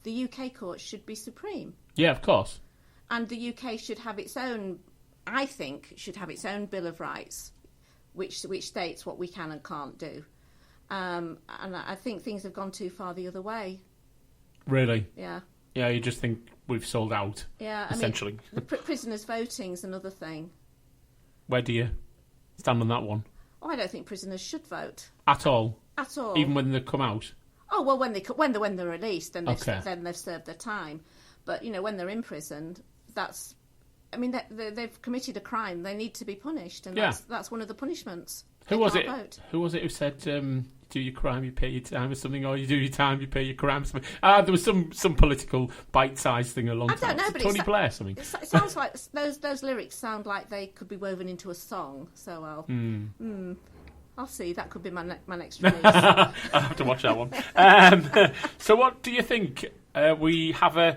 the UK courts should be supreme. Yeah, of course. And the UK should have its own, I think, should have its own Bill of Rights, which states what we can and can't do. And I think things have gone too far the other way. Really? Yeah. Yeah, you just think we've sold out, essentially. I mean, the prisoners' voting is another thing. Where do you stand on that one? Oh, I don't think prisoners should vote. At all? At all. Even when they come out? Oh, well, when they're released, then they've served their time. But, when they're in prison, they've committed a crime. They need to be punished, and that's one of the punishments. Who was it who said, do your crime, you pay your time or something, or you do your time, you pay your crime or something? There was some political bite-sized thing a long time. I don't know, but Tony Blair or something. It sounds like those lyrics sound like they could be woven into a song. So I'll see. That could be my next release. I'll have to watch that one. So what do you think? We have a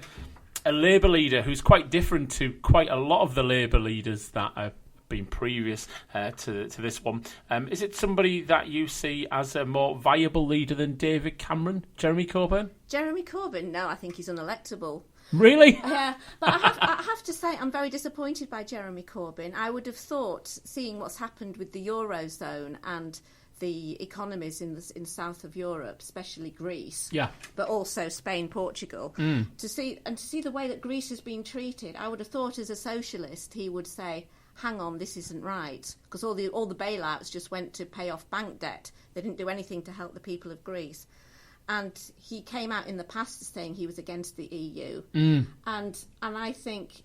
Labour leader who's quite different to quite a lot of the Labour leaders that have been previous to this one. Is it somebody that you see as a more viable leader than David Cameron, Jeremy Corbyn? Jeremy Corbyn? No, I think he's unelectable. Really? Yeah, but I have to say I'm very disappointed by Jeremy Corbyn. I would have thought, seeing what's happened with the Eurozone and the economies in south of Europe, especially Greece, but also Spain, Portugal, to see the way that Greece has been treated, I would have thought as a socialist he would say, hang on, this isn't right, because all the bailouts just went to pay off bank debt. They didn't do anything to help the people of Greece. And he came out in the past saying he was against the EU. And I think,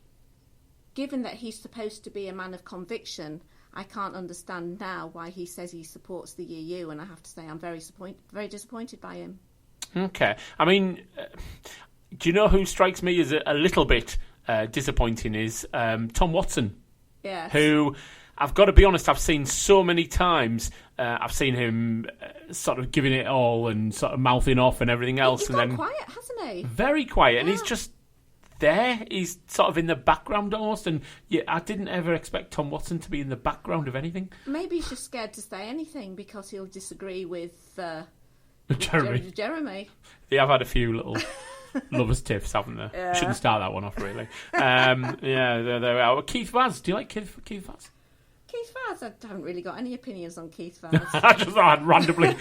given that he's supposed to be a man of conviction, I can't understand now why he says he supports the EU, and I have to say I'm very disappointed by him. Okay. I mean, do you know who strikes me as a little bit disappointing is Tom Watson. Yes. Who, I've got to be honest, I've seen so many times. I've seen him sort of giving it all and sort of mouthing off and everything else. He's gone quiet, hasn't he? Very quiet, and he's just there. He's sort of in the background almost, and I didn't ever expect Tom Watson to be in the background of anything. Maybe he's just scared to say anything because he'll disagree with Jeremy. They have had a few little lovers' tiffs, haven't they? Yeah. Shouldn't start that one off, really. There we are. Keith Vaz. Do you like Keith Vaz? Keith Vaz? I haven't really got any opinions on Keith Vaz. I just thought I'd randomly...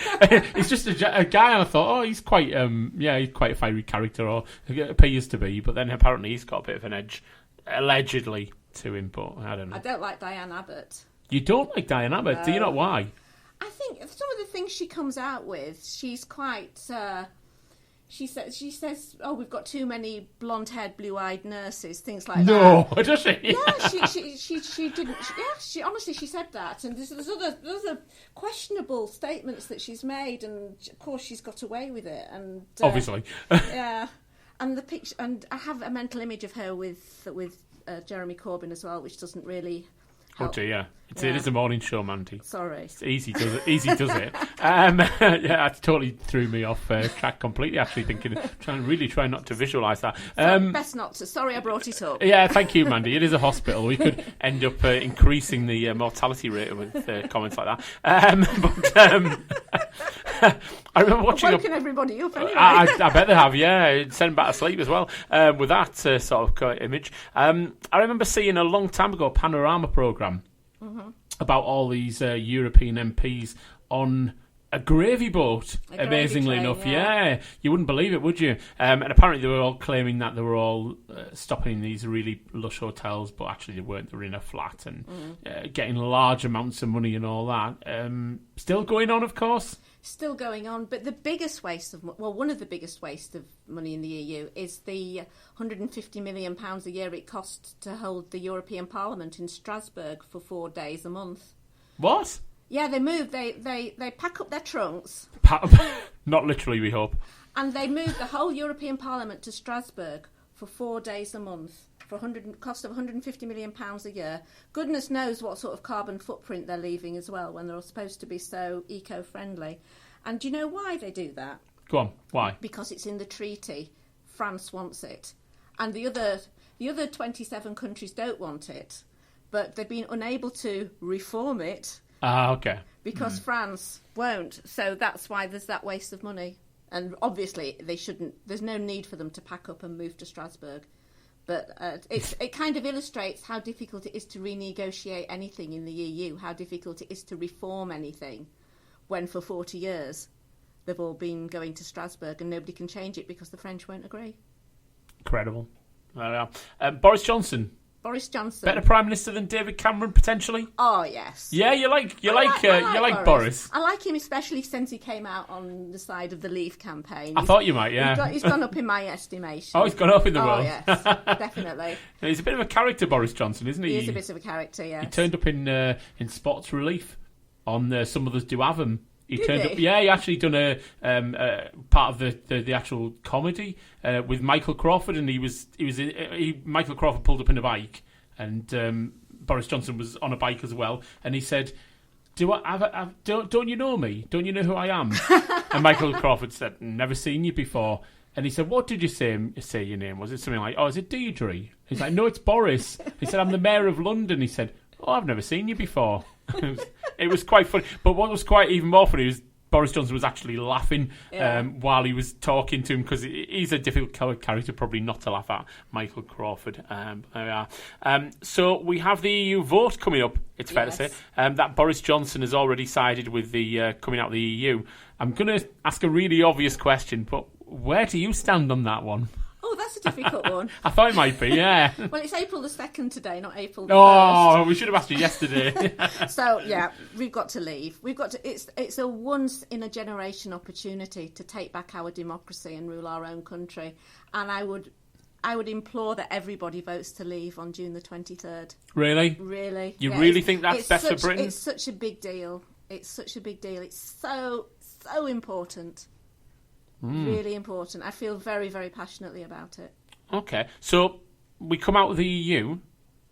He's just a guy, and I thought, he's quite he's quite a fiery character, or appears to be, but then apparently he's got a bit of an edge, allegedly, to him, but I don't know. I don't like Diane Abbott. You don't like Diane Abbott? No. Do you know why? I think some of the things she comes out with, she's quite... She says, oh, we've got too many blonde-haired, blue-eyed nurses, things like that. No, does she? Yeah, she didn't. She honestly, she said that, and there's other questionable statements that she's made, and of course she's got away with it, and obviously, yeah. And the picture, and I have a mental image of her with Jeremy Corbyn as well, which doesn't really help. Oh dear, it is a morning show, Mandy. Sorry, it's easy does it. Yeah, it totally threw me off track completely. Actually, trying not to visualise that. Best not to. Sorry, I brought it up. Yeah, thank you, Mandy. It is a hospital. We could end up increasing the mortality rate with comments like that. I remember watching. I've woken everybody up anyway. I bet they have. Yeah, send them back to sleep as well. With that sort of image, I remember seeing a long time ago a panorama programme about all these European MPs on a gravy boat, amazingly enough. Yeah, you wouldn't believe it, would you? And apparently they were all claiming that they were all stopping in these really lush hotels, but actually they weren't. They were in a flat and getting large amounts of money and all that. Still going on, of course. Still going on, but the biggest waste of one of the biggest wastes of money in the EU is the £150 million a year it costs to hold the European Parliament in Strasbourg for 4 days a month. What? Yeah, they move. They pack up their trunks. Not literally, we hope. And they move the whole European Parliament to Strasbourg for 4 days a month for cost of £150 million a year. Goodness knows what sort of carbon footprint they're leaving as well when they're all supposed to be so eco-friendly. And do you know why they do that? Go on, why? Because it's in the treaty. France wants it. And the other 27 countries don't want it. But they've been unable to reform it. Ah, okay. Because France won't. So that's why there's that waste of money. And obviously they shouldn't. There's no need for them to pack up and move to Strasbourg. But it kind of illustrates how difficult it is to renegotiate anything in the EU, how difficult it is to reform anything, when for 40 years they've all been going to Strasbourg and nobody can change it because the French won't agree. Incredible. Boris Johnson. Boris Johnson. Better Prime Minister than David Cameron, potentially? Oh, yes. Yeah, you like Boris. I like him especially since he came out on the side of the Leave campaign. I thought you might, yeah. He's gone up in my estimation. Oh, he's gone up in the world. Oh, yes, definitely. He's a bit of a character, Boris Johnson, isn't he? He is a bit of a character, yes. He turned up in Sports Relief on Some Others Do Have 'Em. He actually done a part of the actual comedy with Michael Crawford, and Michael Crawford pulled up in a bike, and Boris Johnson was on a bike as well, and he said, don't you know me? Don't you know who I am? And Michael Crawford said, never seen you before. And he said, what did you say your name? Was it something like, is it Deirdre? He's like, no, it's Boris. He said, I'm the Mayor of London. He said, I've never seen you before. It was quite funny. But what was quite even more funny was Boris Johnson was actually laughing while he was talking to him, because he's a difficult character probably not to laugh at, Michael Crawford. There we are. So we have the EU vote coming up, it's fair to say, that Boris Johnson has already sided with the coming out of the EU. I'm going to ask a really obvious question, but where do you stand on that one? Oh, that's a difficult one. I thought it might be, yeah. Well, it's April the 2nd today, not April the 1st. Oh, we should have asked you yesterday. So, yeah, we've got to leave. It's a once-in-a-generation opportunity to take back our democracy and rule our own country. And I would implore that everybody votes to leave on June the 23rd. Really? Really. You really think that's best for Britain? It's such a big deal. It's so important. Really important. I feel very, very passionately about it. Okay, so we come out of the EU.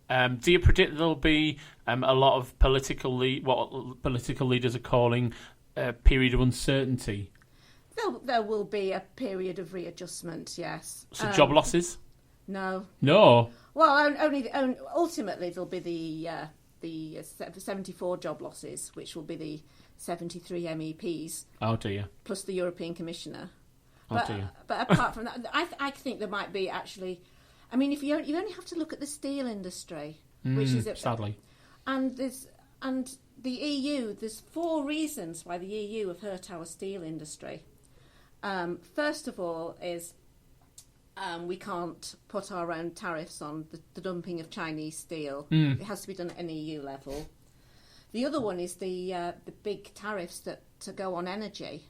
Do you predict there'll be a lot of what political leaders are calling a period of uncertainty? There will be a period of readjustment, yes. So job losses? No. Well, ultimately there'll be the 74 job losses, which will be the 73 MEPs. Oh dear. Plus the European Commissioner. But apart from that, I think there might be actually. I mean, if you only have to look at the steel industry, which is sadly, and the EU. There's 4 reasons why the EU have hurt our steel industry. First of all, is we can't put our own tariffs on the dumping of Chinese steel. It has to be done at an EU level. The other one is the big tariffs that go on energy.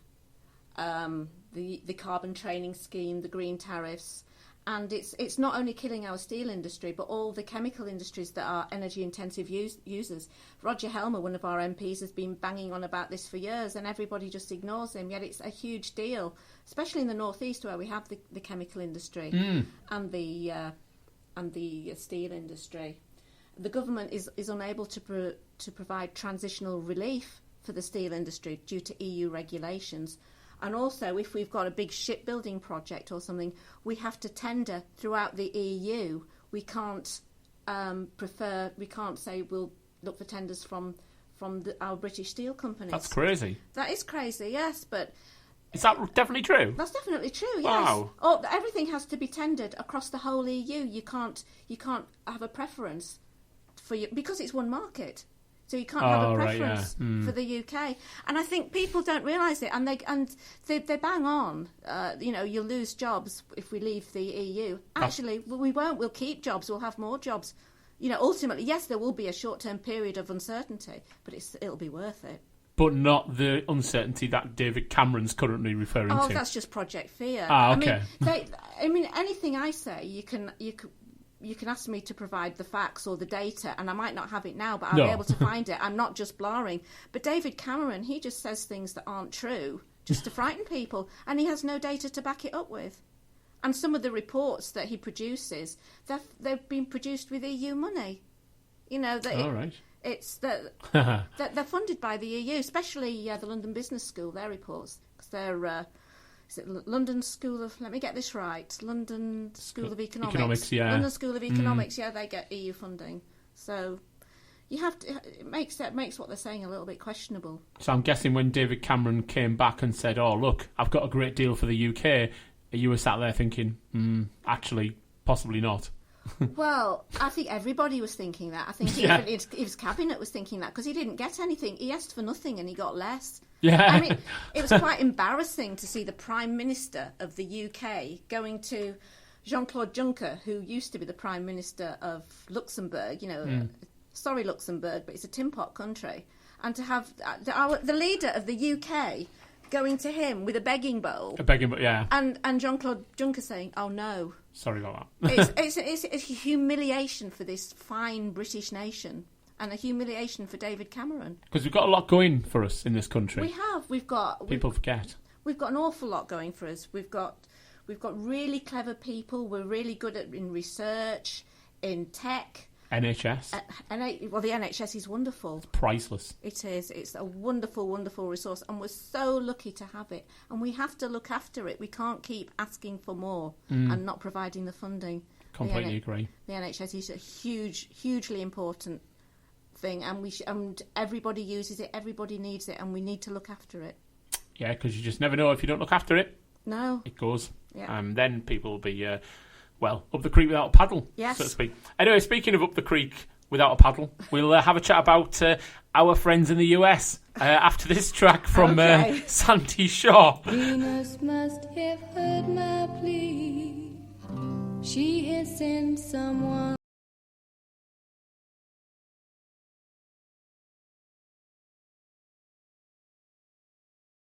The carbon trading scheme, the green tariffs, and it's not only killing our steel industry, but all the chemical industries that are energy-intensive users. Roger Helmer, one of our MPs, has been banging on about this for years, and everybody just ignores him. Yet it's a huge deal, especially in the northeast where we have the chemical industry and the steel industry. The government is unable to provide transitional relief for the steel industry due to EU regulations. And also, if we've got a big shipbuilding project or something, we have to tender throughout the EU. We can't say we'll look for tenders from our British steel companies. That's crazy. That is crazy, yes, but... Is that definitely true? That's definitely true, yes. Wow. Oh, everything has to be tendered across the whole EU. You can't have a preference because it's one market. So you can't have a preference for the UK, and I think people don't realise it, and they bang on. You'll lose jobs if we leave the EU. Actually, we won't. We'll keep jobs. We'll have more jobs. Ultimately, yes, there will be a short-term period of uncertainty, but it'll be worth it. But not the uncertainty that David Cameron's currently referring to. Oh, that's just Project Fear. Okay. I mean, anything I say, you can ask me to provide the facts or the data, and I might not have it now, but I'll be able to find it. I'm not just blaring. But David Cameron, he just says things that aren't true just to frighten people, and he has no data to back it up with. And some of the reports that he produces, they've been produced with EU money. All right. It's that they're funded by the EU, especially the London Business School. Their reports, because they're. Is it London School of... Let me get this right. London School of Economics. Economics, yeah. London School of Economics, yeah, they get EU funding. So, you have to. It makes what they're saying a little bit questionable. So I'm guessing when David Cameron came back and said, "Oh, look, I've got a great deal for the UK," you were sat there thinking, actually, possibly not. Well, I think everybody was thinking that. I think even his cabinet was thinking that, because he didn't get anything. He asked for nothing and he got less. Yeah. I mean, it was quite embarrassing to see the Prime Minister of the UK going to Jean-Claude Juncker, who used to be the Prime Minister of Luxembourg, sorry Luxembourg, but it's a tin pot country, and to have the leader of the UK going to him with a begging bowl. Yeah. And Jean-Claude Juncker saying, "Oh no." Sorry about that. it's a humiliation for this fine British nation, and a humiliation for David Cameron. Because we've got a lot going for us in this country. We have. People forget. We've got an awful lot going for us. We've got really clever people. We're really good in research, in tech. NHS. Well, the NHS is wonderful. It's priceless. It is. It's a wonderful, wonderful resource, and we're so lucky to have it. And we have to look after it. We can't keep asking for more and not providing the funding. Completely agree. The NHS is a hugely important thing, and and everybody uses it. Everybody needs it, and we need to look after it. Yeah, because you just never know if you don't look after it. No. It goes. Yeah. Then people will be, up the creek without a paddle, yes, so to speak. Anyway, speaking of up the creek without a paddle, we'll have a chat about our friends in the US after this track from Sandy Shaw. Venus must have heard my plea. She has sent someone.